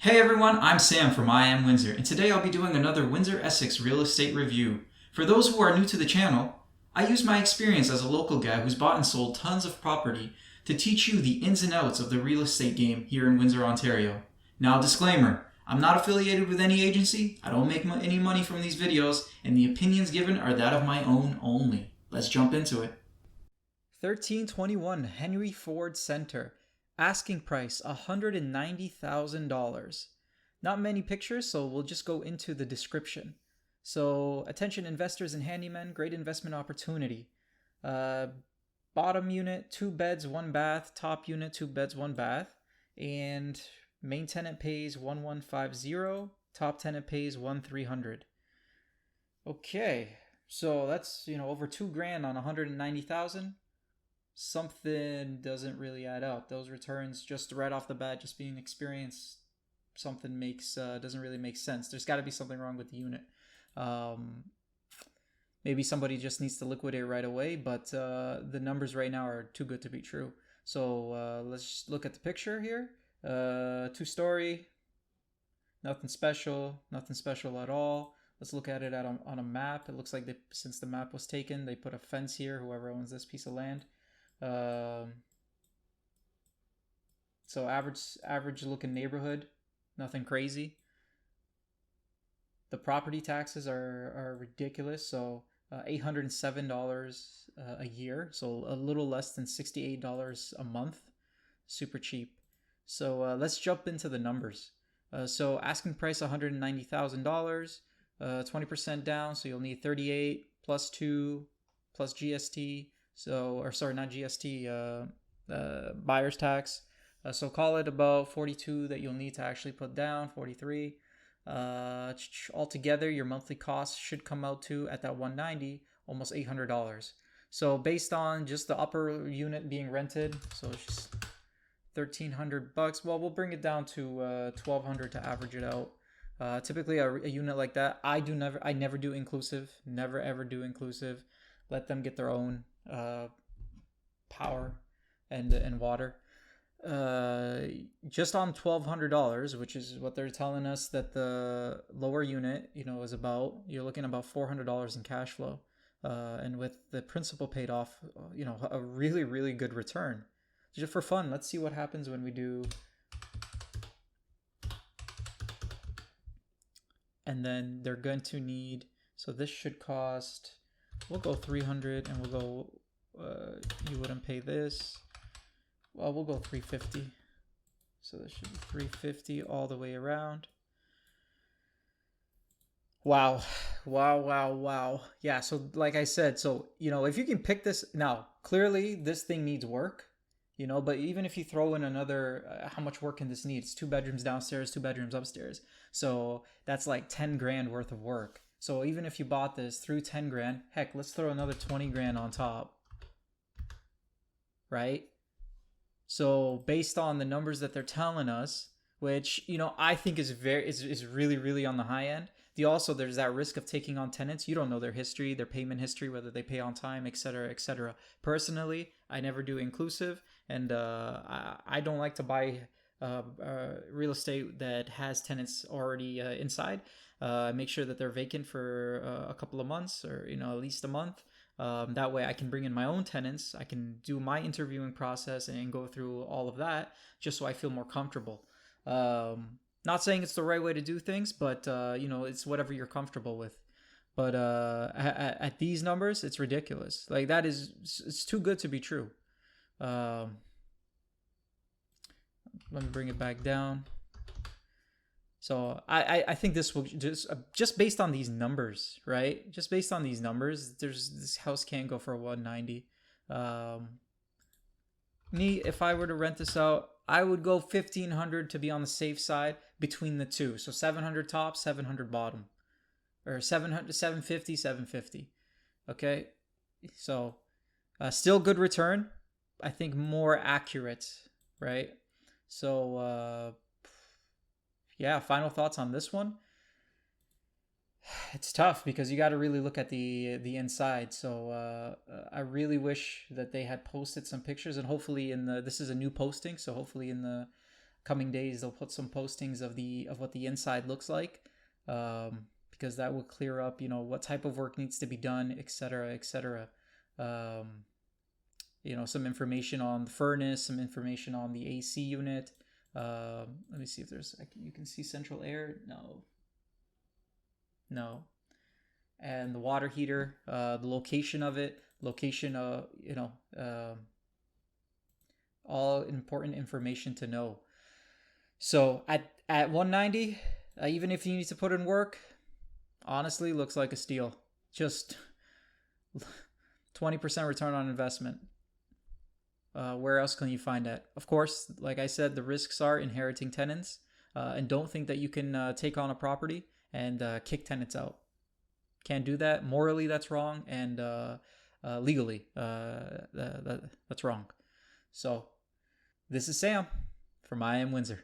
Hey everyone, I'm Sam from I Am Windsor, and today I'll be doing another Windsor Essex real estate review. For those who are new to the channel, I use my experience as a local guy who's bought and sold tons of property to teach you the ins and outs of the real estate game here in Windsor, Ontario. Now, disclaimer, I'm not affiliated with any agency, I don't make any money from these videos, and the opinions given are that of my own only. Let's jump into it. 1321 Henry Ford Center. Asking price $190,000. Not many pictures, so we'll just go into the description. So, attention investors and handymen, great investment opportunity. Bottom unit, 2 beds, 1 bath. Top unit, 2 beds, 1 bath. And main tenant pays 1150. Top tenant pays 1300. Okay, so that's over $2,000 on 190,000. Something doesn't really add up. Those returns, just right off the bat, just being experienced, something doesn't really make sense. There's got to be something wrong with the unit. Maybe somebody just needs to liquidate right away, but the numbers right now are too good to be true. So let's just look at the picture here. 2-story, nothing special at all. Let's look at it on a map. It looks like since the map was taken, they put a fence here, whoever owns this piece of land. So average looking neighborhood, nothing crazy. The property taxes are ridiculous. So $807 a year, so a little less than $68 a month. Super cheap. So let's jump into the numbers. So asking price $190,000, 20% down, so you'll need 38 plus 2 plus GST. So, or sorry, not GST, buyer's tax. So call it about 42 that you'll need to actually put down, 43. Altogether, your monthly cost should come out to, at that 190, almost $800. So based on just the upper unit being rented, so it's just $1,300. Well, we'll bring it down to $1,200 to average it out. Typically, a unit like that, I never do inclusive. Never ever do inclusive. Let them get their own power and water. Just on $1,200, which is what they're telling us that the lower unit, is about. You're looking about $400 in cash flow, and with the principal paid off, a really really good return. Just for fun, let's see what happens when we do. And then they're going to need. So this should cost. We'll go 300, and we'll go. You wouldn't pay this. Well, we'll go 350. So this should be 350 all the way around. Wow. Yeah, so like I said, so if you can pick this now, clearly this thing needs work, but even if you throw in another, how much work can this need? It's 2 bedrooms downstairs, 2 bedrooms upstairs. So that's like 10 grand worth of work. So even if you bought this through 10 grand, heck, let's throw another 20 grand on top. Right? So based on the numbers that they're telling us, which I think is really really on the high end. There's that risk of taking on tenants. You don't know their history, their payment history, whether they pay on time, etc., etc. Personally, I never do inclusive, and I don't like to buy real estate that has tenants already inside. Make sure that they're vacant for a couple of months, or at least a month. That way I can bring in my own tenants. I can do my interviewing process and go through all of that, just so I feel more comfortable. Not saying it's the right way to do things, but it's whatever you're comfortable with. But at these numbers, it's ridiculous. Like it's too good to be true. Let me bring it back down. So I think this will just based on these numbers, right? Just based on these numbers, this house can't go for 190. If I were to rent this out, I would go 1,500 to be on the safe side between the two. So 700 top, 700 bottom, or 700, 750, 750. Okay, so still good return. I think more accurate, right? So yeah, final thoughts on this one. It's tough because you got to really look at the inside. So I really wish that they had posted some pictures, and hopefully this is a new posting, so hopefully in the coming days they'll put some postings of what the inside looks like, because that will clear up, you know, what type of work needs to be done, etc., etc. You know, some information on the furnace, some information on the AC unit. Let me see if there's, you can see central air. No. And the water heater, the location of it, location, all important information to know. So at 190, even if you need to put in work, honestly, looks like a steal. Just 20% return on investment. Where else can you find that? Of course, like I said, the risks are inheriting tenants, and don't think that you can take on a property and kick tenants out. Can't do that. Morally, that's wrong, and legally, that's wrong. So, this is Sam from I Am Windsor.